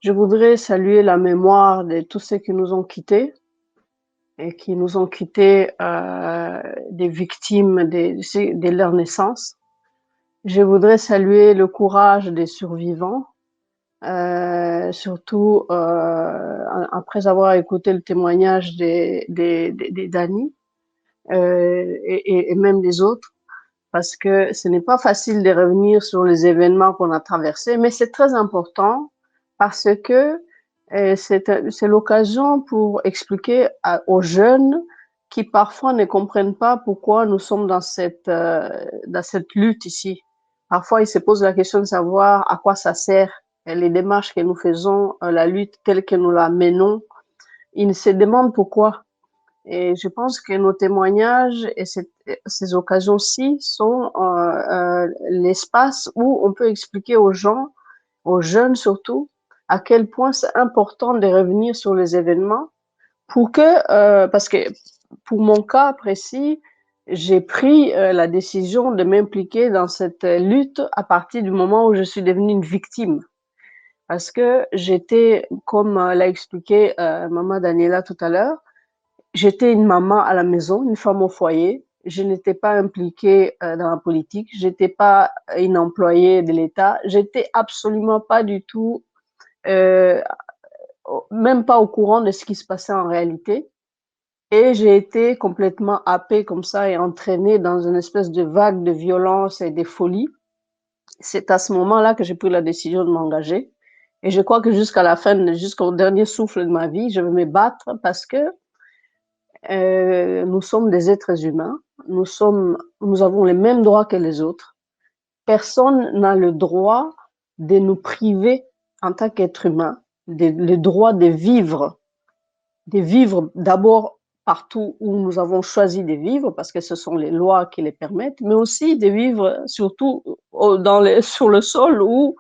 Je voudrais saluer la mémoire de tous ceux qui nous ont quittés et qui nous ont quittés des victimes de leur naissance. Je voudrais saluer le courage des survivants, surtout après avoir écouté le témoignage des Dani et même des autres, parce que ce n'est pas facile de revenir sur les événements qu'on a traversés, mais c'est très important parce que c'est l'occasion pour expliquer aux jeunes qui parfois ne comprennent pas pourquoi nous sommes dans cette lutte ici. Parfois, ils se posent la question de savoir à quoi ça sert les démarches que nous faisons, la lutte telle que nous la menons. Ils se demandent pourquoi. Et je pense que nos témoignages et ces occasions-ci sont l'espace où on peut expliquer aux gens, aux jeunes surtout, à quel point c'est important de revenir sur les événements pour que, parce que pour mon cas précis, j'ai pris la décision de m'impliquer dans cette lutte à partir du moment où je suis devenue une victime. Parce que j'étais, comme l'a expliqué Maman Daniela tout à l'heure, j'étais une maman à la maison, une femme au foyer. Je n'étais pas impliquée dans la politique. J'étais pas une employée de l'État. J'étais absolument pas du tout, euh, même pas au courant de ce qui se passait en réalité. Et j'ai été complètement happée comme ça et entraînée dans une espèce de vague de violence et de folie. C'est à ce moment-là que j'ai pris la décision de m'engager. Et je crois que jusqu'à la fin, jusqu'au dernier souffle de ma vie, je vais me battre parce que nous sommes des êtres humains, nous avons les mêmes droits que les autres. Personne n'a le droit de nous priver en tant qu'être humain, le droit de vivre d'abord partout où nous avons choisi de vivre, parce que ce sont les lois qui les permettent, mais aussi de vivre surtout sur le sol où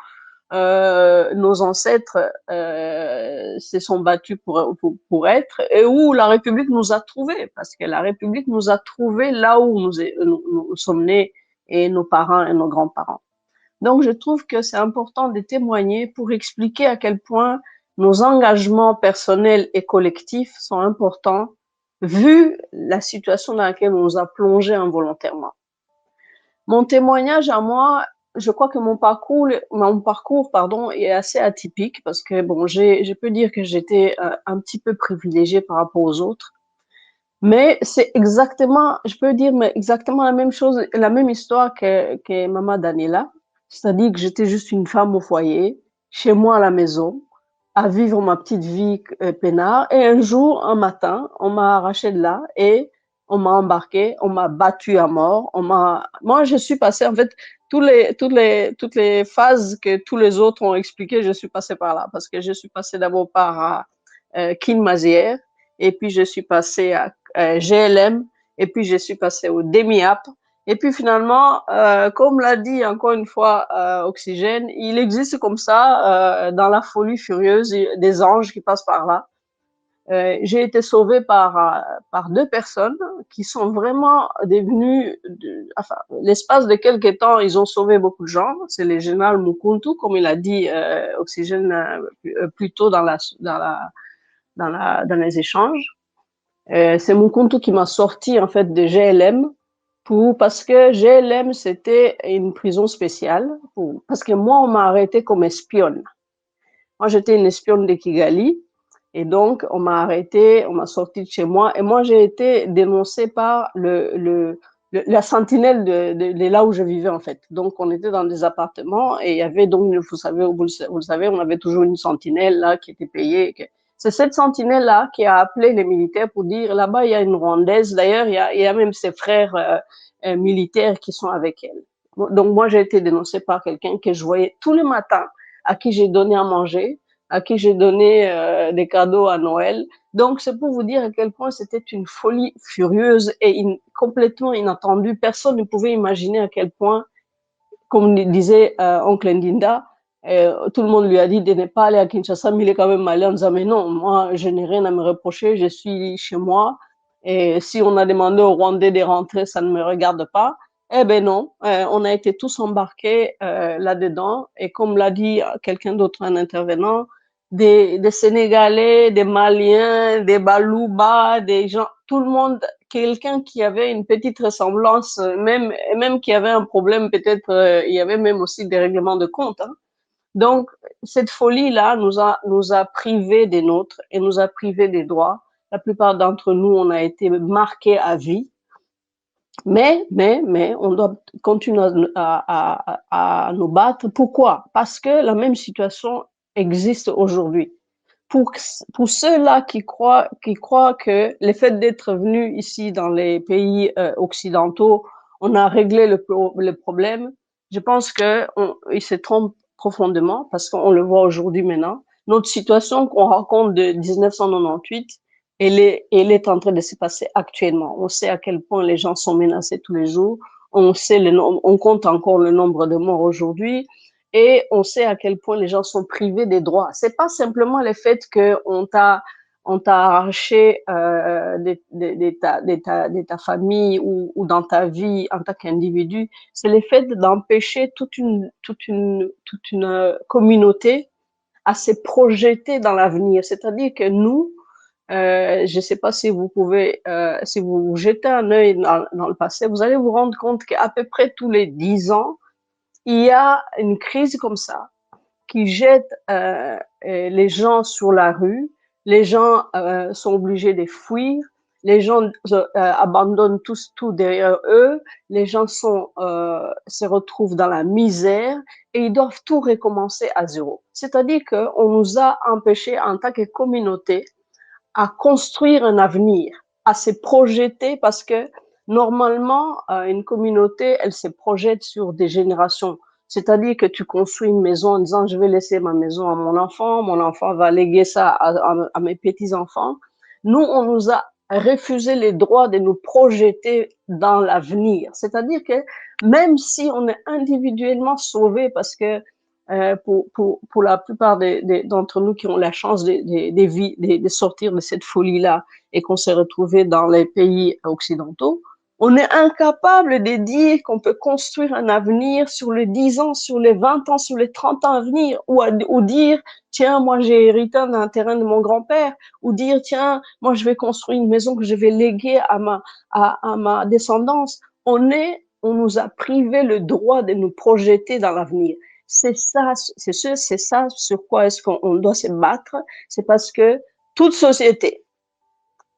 nos ancêtres se sont battus pour être et où la République nous a trouvés, parce que la République nous a trouvés là où nous sommes nés et nos parents et nos grands-parents. Donc, je trouve que c'est important de témoigner pour expliquer à quel point nos engagements personnels et collectifs sont importants vu la situation dans laquelle on nous a plongés involontairement. Mon témoignage à moi, je crois que mon parcours, pardon, est assez atypique parce que bon, je peux dire que j'étais un petit peu privilégiée par rapport aux autres, mais c'est exactement, je peux dire mais exactement la même chose, la même histoire que Maman Daniela, c'est-à-dire que j'étais juste une femme au foyer, chez moi à la maison, à vivre ma petite vie peinard, et un jour, un matin, on m'a arraché de là et on m'a embarqué, on m'a battu à mort, moi je suis passée en fait toutes les phases que tous les autres ont expliquées, je suis passée par là parce que je suis passée d'abord par Kin Mazière et puis je suis passée à GLM et puis je suis passée au DEMIAP et puis finalement, comme l'a dit encore une fois Oxygène, il existe comme ça dans la folie furieuse des anges qui passent par là. J'ai été sauvée par deux personnes qui sont vraiment devenues, enfin, l'espace de quelques temps, ils ont sauvé beaucoup de gens. C'est le général Mukuntu, comme il a dit Oxygène plus tôt dans les échanges. C'est Mukuntu qui m'a sorti en fait de GLM parce que GLM c'était une prison spéciale parce que moi on m'a arrêté comme espionne. Moi j'étais une espionne de Kigali. Et donc, on m'a arrêté, on m'a sorti de chez moi. Et moi, j'ai été dénoncée par la sentinelle de là où je vivais, en fait. Donc, on était dans des appartements et il y avait donc, vous le savez, on avait toujours une sentinelle là qui était payée. C'est cette sentinelle-là qui a appelé les militaires pour dire, là-bas, il y a une Rwandaise. D'ailleurs, il y a même ses frères militaires qui sont avec elle. Donc, moi, j'ai été dénoncée par quelqu'un que je voyais tous les matins, à qui j'ai donné à manger, à qui j'ai donné des cadeaux à Noël. Donc, c'est pour vous dire à quel point c'était une folie furieuse et complètement inattendue. Personne ne pouvait imaginer à quel point, comme disait oncle Ndinda, tout le monde lui a dit de ne pas aller à Kinshasa, mais il est quand même allé en disant, mais non, moi, je n'ai rien à me reprocher, je suis chez moi. Et si on a demandé aux Rwandais de rentrer, ça ne me regarde pas. Eh ben non, on a été tous embarqués là-dedans. Et comme l'a dit quelqu'un d'autre, un intervenant, des Sénégalais, des Maliens, des Balouba, des gens, tout le monde, quelqu'un qui avait une petite ressemblance, même qui avait un problème, peut-être, il y avait même aussi des règlements de compte, hein. Donc, cette folie-là nous a privés des nôtres et nous a privés des droits. La plupart d'entre nous, on a été marqués à vie. Mais, on doit continuer à nous battre. Pourquoi? Parce que la même situation existe aujourd'hui. Pour ceux-là qui croient que le fait d'être venu ici dans les pays occidentaux, on a réglé le problème, je pense qu'ils se trompent profondément parce qu'on le voit aujourd'hui maintenant. Notre situation qu'on raconte de 1998, elle est en train de se passer actuellement. On sait à quel point les gens sont menacés tous les jours. On compte encore le nombre de morts aujourd'hui et on sait à quel point les gens sont privés des droits. C'est pas simplement le fait on t'a arraché de ta famille ou dans ta vie en tant qu'individu, c'est le fait d'empêcher toute une communauté à se projeter dans l'avenir. C'est-à-dire que nous, je ne sais pas si vous pouvez, si vous jetez un œil dans le passé, vous allez vous rendre compte qu'à peu près tous les 10 ans, il y a une crise comme ça qui jette les gens sur la rue, les gens sont obligés de fuir, les gens abandonnent tout derrière eux, les gens se retrouvent dans la misère et ils doivent tout recommencer à zéro. C'est-à-dire qu'on nous a empêchés en tant que communauté à construire un avenir, à se projeter parce que normalement, une communauté, elle se projette sur des générations. C'est-à-dire que tu construis une maison en disant, je vais laisser ma maison à mon enfant va léguer ça à mes petits-enfants. Nous, on nous a refusé les droits de nous projeter dans l'avenir. C'est-à-dire que même si on est individuellement sauvé parce que pour la plupart d'entre nous qui ont la chance de sortir de cette folie-là et qu'on s'est retrouvé dans les pays occidentaux, on est incapable de dire qu'on peut construire un avenir sur les 10 ans, sur les 20 ans, sur les 30 ans à venir, ou dire, tiens, moi j'ai hérité d'un terrain de mon grand-père, ou dire, tiens, moi je vais construire une maison que je vais léguer à ma descendance. On nous a privé le droit de nous projeter dans l'avenir. C'est ça sur quoi est-ce qu'on doit se battre. C'est parce que toute société,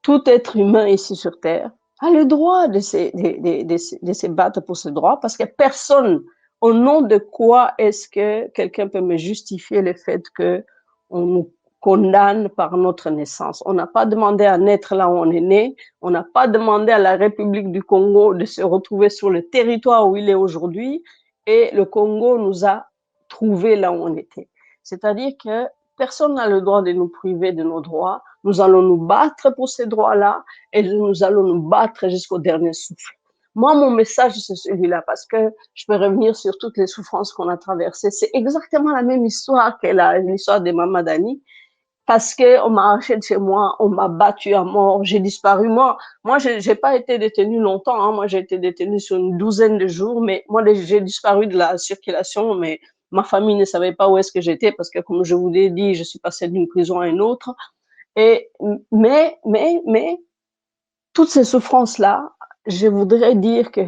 tout être humain ici sur Terre a le droit de se battre pour ce droit parce que personne, au nom de quoi est-ce que quelqu'un peut me justifier le fait qu'on nous condamne par notre naissance? On n'a pas demandé à naître là où on est né. On n'a pas demandé à la République du Congo de se retrouver sur le territoire où il est aujourd'hui. Et le Congo nous a trouvés là où on était. C'est-à-dire que personne n'a le droit de nous priver de nos droits. Nous allons nous battre pour ces droits-là et nous allons nous battre jusqu'au dernier souffle. Moi, mon message, c'est celui-là, parce que je peux revenir sur toutes les souffrances qu'on a traversées. C'est exactement la même histoire que l'histoire de Maman Dani, parce qu'on m'a arraché de chez moi, on m'a battu à mort, j'ai disparu. Moi, j'ai pas été détenue longtemps, hein. Moi, j'ai été détenue sur une douzaine de jours, mais moi, j'ai disparu de la circulation, mais ma famille ne savait pas où est-ce que j'étais, parce que, comme je vous l'ai dit, je suis passée d'une prison à une autre. Et, mais, toutes ces souffrances-là, je voudrais dire que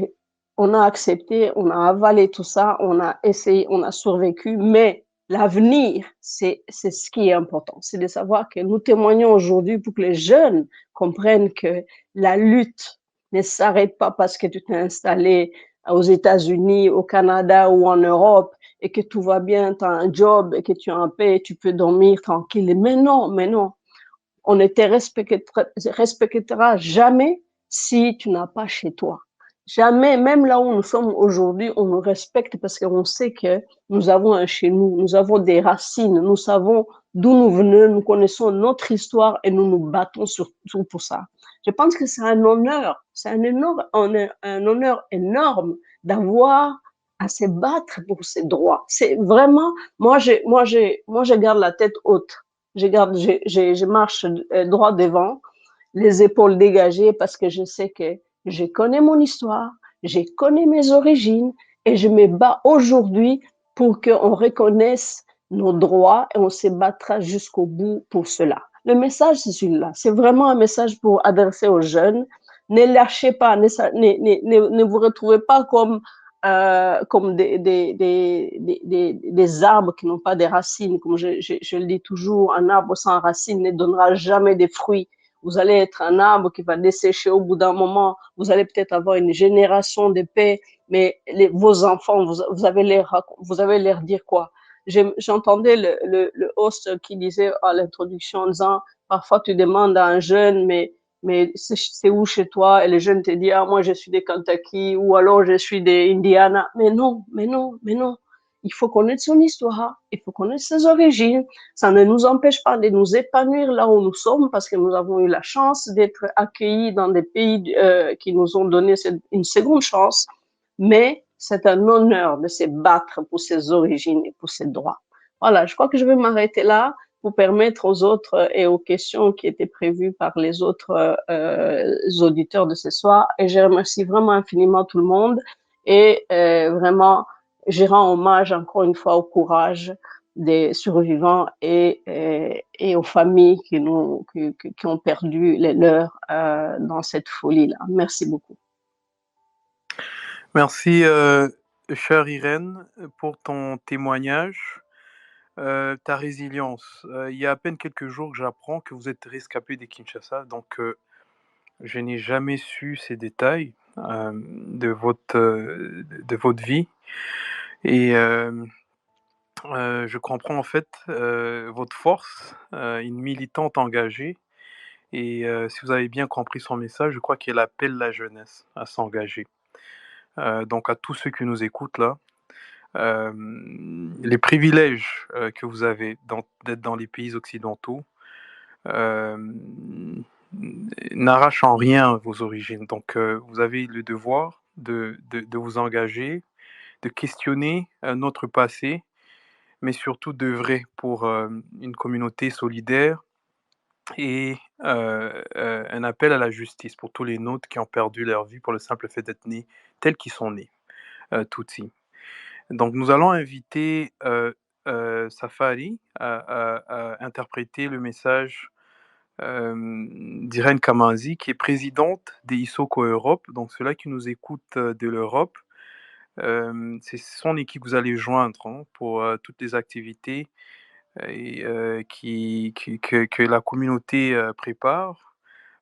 on a accepté, on a avalé tout ça, on a essayé, on a survécu, mais l'avenir, c'est ce qui est important. C'est de savoir que nous témoignons aujourd'hui pour que les jeunes comprennent que la lutte ne s'arrête pas parce que tu t'es installé aux États-Unis, au Canada ou en Europe et que tout va bien, tu as un job et que tu es en paix, tu peux dormir tranquille. Mais non, mais non. On ne te respectera jamais si tu n'as pas chez toi. Jamais, même là où nous sommes aujourd'hui, on nous respecte parce qu'on sait que nous avons un chez nous, nous avons des racines, nous savons d'où nous venons, nous connaissons notre histoire et nous nous battons surtout pour ça. Je pense que c'est un honneur, un honneur énorme d'avoir à se battre pour ses droits. C'est vraiment, je garde la tête haute. Je marche droit devant, les épaules dégagées parce que je sais que je connais mon histoire, je connais mes origines et je me bats aujourd'hui pour qu'on reconnaisse nos droits et on se battra jusqu'au bout pour cela. Le message, c'est celui-là. C'est vraiment un message pour adresser aux jeunes. Ne lâchez pas, ne vous retrouvez pas comme des arbres qui n'ont pas de racines. Comme je le dis toujours, un arbre sans racines ne donnera jamais de fruits. Vous allez être un arbre qui va dessécher au bout d'un moment. Vous allez peut-être avoir une génération de paix, mais vos enfants, vous avez l'air dire quoi? J'entendais le host qui disait à l'introduction en disant, parfois tu demandes à un jeune, mais c'est où chez toi? Et le jeune te dit, ah, moi je suis de Kentucky, ou alors je suis d'Indiana. Mais non, mais non, mais non. Il faut connaître son histoire, il faut connaître ses origines. Ça ne nous empêche pas de nous épanouir là où nous sommes parce que nous avons eu la chance d'être accueillis dans des pays qui nous ont donné une seconde chance. Mais c'est un honneur de se battre pour ses origines et pour ses droits. Voilà, je crois que je vais m'arrêter là pour permettre aux autres et aux questions qui étaient prévues par les autres auditeurs de ce soir. Et je remercie vraiment infiniment tout le monde et vraiment, je rends hommage encore une fois au courage des survivants et aux familles qui ont perdu les leurs dans cette folie-là. Merci beaucoup. Merci, chère Irène, pour ton témoignage, ta résilience. Il y a à peine quelques jours que j'apprends que vous êtes rescapé de Kinshasa, donc je n'ai jamais su ces détails de votre vie. Et je comprends en fait votre force, une militante engagée. Et si vous avez bien compris son message, je crois qu'elle appelle la jeunesse à s'engager. Donc à tous ceux qui nous écoutent là, les privilèges que vous avez d'être dans les pays occidentaux n'arrachent en rien vos origines. Donc vous avez le devoir de vous engager, de questionner notre passé, mais surtout d'œuvrer pour une communauté solidaire et un appel à la justice pour tous les nôtres qui ont perdu leur vie pour le simple fait d'être nés tels qu'ils sont nés, Tutsis. Donc nous allons inviter Safari à interpréter le message d'Irène Kamanzi, qui est présidente des ISOCO Europe, donc ceux-là qui nous écoutent de l'Europe. C'est son équipe que vous allez joindre pour toutes les activités que la communauté prépare.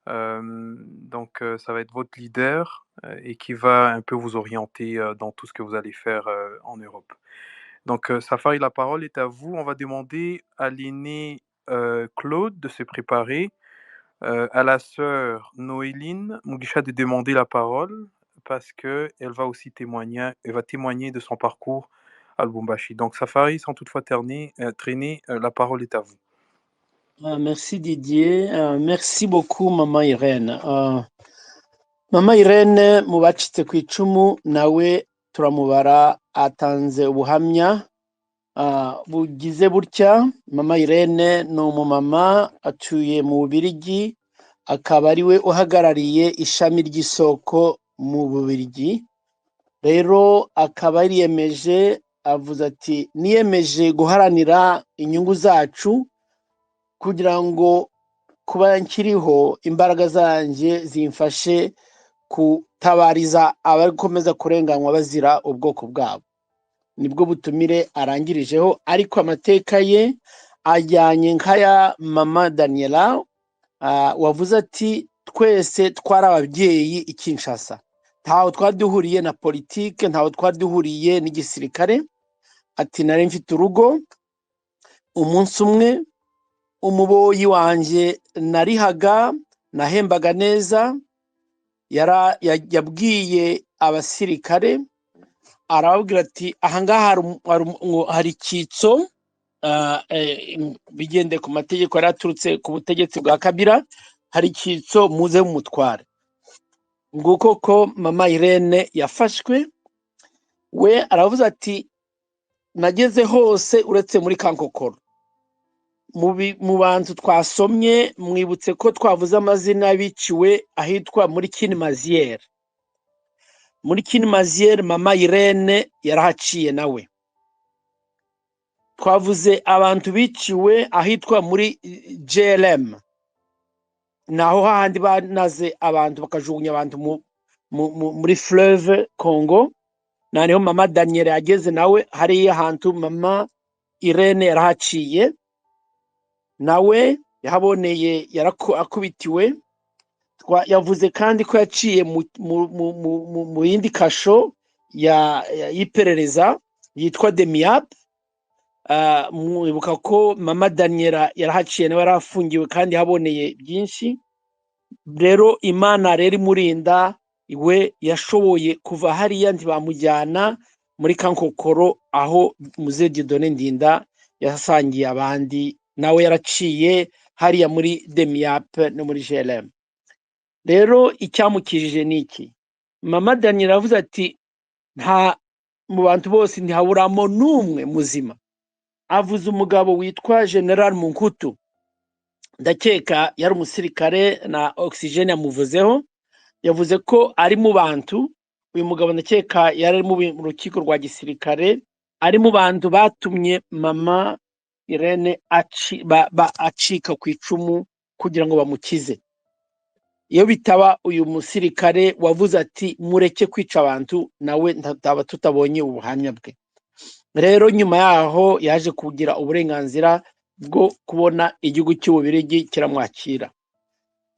Donc ça va être votre leader et qui va un peu vous orienter dans tout ce que vous allez faire en Europe. Donc Safari, la parole est à vous. On va demander à l'aîné Claude de se préparer, à la sœur Noéline Mugisha de demander la parole parce qu'elle va aussi témoigner de son parcours à Lubumbashi. Donc Safari, sans toutefois traîner, la parole est à vous. Merci Didier, merci beaucoup Mama Irene. Mama Irene mu bacitse ku icumu nawe turamubara atanze ubuhamya bugize butya. Mama Irene ni umumama atuye mu Bubiligi, akaba ari we uhagarariye ishami ry'isoko mu Bubiligi. Rero akaba yiyemeje, avuze ati niyemeje guharanira inyungu zacu kugira ngo kuba nkiriho imbaraga zanjye zimfashe kutabariza abakomeza kurenganywa bazira ubwoko bwabo. Nibwo butumire arangirijeho, ariko amateka ye ajyanye nk'aya Mama Daniela wavuze ati twese twari ababyeyi i Kinshasa, ntaho twari duhuriye na politike, ntaho twari duhuriye n'igisirikare. Ati nari mfite urugo, umunsi umwe umuboyi wanje narihaga, nahembaga neza, yabwiye abasirikare, arababwira ati ahangaha hari icyitso, bigendeye ku mategeko yari aturutse ku butegetsi bwa Kabila, hari icyitso muze mumutware. Nguko ko Mama Irene yafashwe. We aravuze ati nageze hose uretse muri Kankokoro. Mu bantu twasomye mwibutse ko twavuze amazina biciwe ahitwa muri Kinmaziere. Muri Kinmaziere Mama Irene yarahaciye nawe. twavuze abantu biciwe ahitwa muri JLM, naho hahandi banaze abantu bakajugunya abantu muri fleuve Congo. Noneho mama Daniel yageze nawe hariya hantu mama Irene yarahaciye, nawe yahaboneye akubitiwe. Yavuze kandi ko yaciye mu yindi kasho y'iperereza yitwa Demiap. Mwibuka ko mama Daniela yarahaciye nawe yarafungiwe kandi haboneye byinshi. Rero Imana rero imurinda, iwe yashoboye kuva hariya ntibamujyana muri Kankokoro aho Muzehe Dieudonné Ndinda yasangiye abandi, nawe yaraciye hariya muri Demiap no muri JLM. Rero icyamukirije niki, mama Daniela yavuze ati nta mu bantu bose ntihaburamo n'umwe muzima. Avuze umugabo witwa General Munkutu, ndakeka yari umusirikare na oxygene yamuvuzeho. Yavuze ko ari mu bantu, uyu mugabo ndakeka yari mu rukiko rwa gisirikare, ari mu bantu batumye mama Irene acika ku icumu kugira ngo bamukize. Iyo bitaba uyu musirikare wavuze ati mureke kwica abantu, nawe ntaba tutabonye ubuhamya bwe. Rero nyuma yaho yaje kugira uburenganzira bwo kubona igihugu cy'Ububiligi kiramwakira.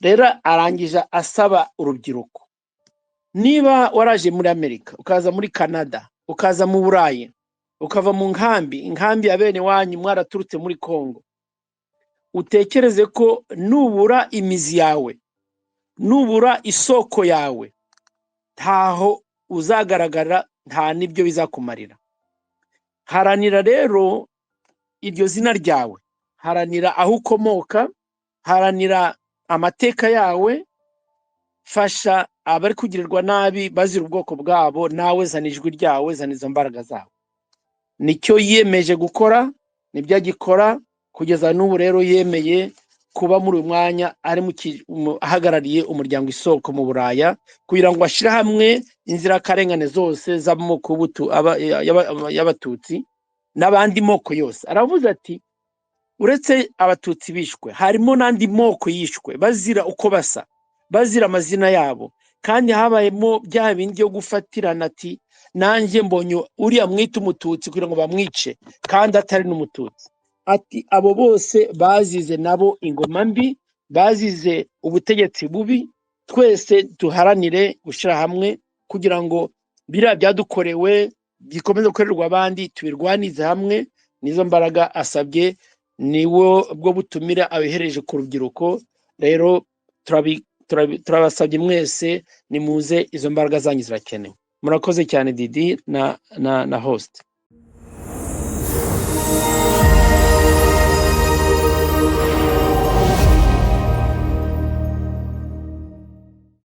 Rero arangije asaba urubyiruko, niba waraje muri Amerika, ukaza muri Canada, ukaza mu Burayi, ukava mu inkambi ya bene wanyu mwaraturutse muri Congo, utekereze ko nubura imizi yawe, nubura isoko yawe, ntaho uzagaragara, nta nibyo bizakumarira. Haranira rero iryo zina ryawe, haranira aho ukomoka, haranira amateka yawe, fasha abari kugirirwa nabi bazira ubwoko bwabo, nawe zana ijwi ryawe, zana izo mbaraga zawe. Nicyo yiyemeje gukora, nibyo agikora kugeza n'ubu. Rero yemeye kuba muri uyu mwanya ari ahagarariye umuryango Isoko mu Buraya, kugira ngo ashire hamwe inzirakarengane zose z'amoko y'abatutsi n'abandi moko yose. Aravuze ati uretse abatutsi bishwe, harimo n'andi moko yishwe bazira uko basa, bazira amazina yabo, kandi habayemo bya bindi byo gufatirana ati nanjye mbonye uriya mwita umututsi kugira ngo bamwice kandi atari n'umututsi. Ati abo bose bazize nabo ingoma mbi, bazize ubutegetsi bubi. Twese duharanire gushyira hamwe kugira ngo biriya byadukorewe gikomeze gukorerwa abandi, tubirwanize hamwe. Nizo mbaraga asabye, niwo bwo butumira abihereje ku rubyiruko. Rero turabasabye mwese nimuze, izo mbaraga zanyu zirakenewe. Murakoze cyane Didi na host.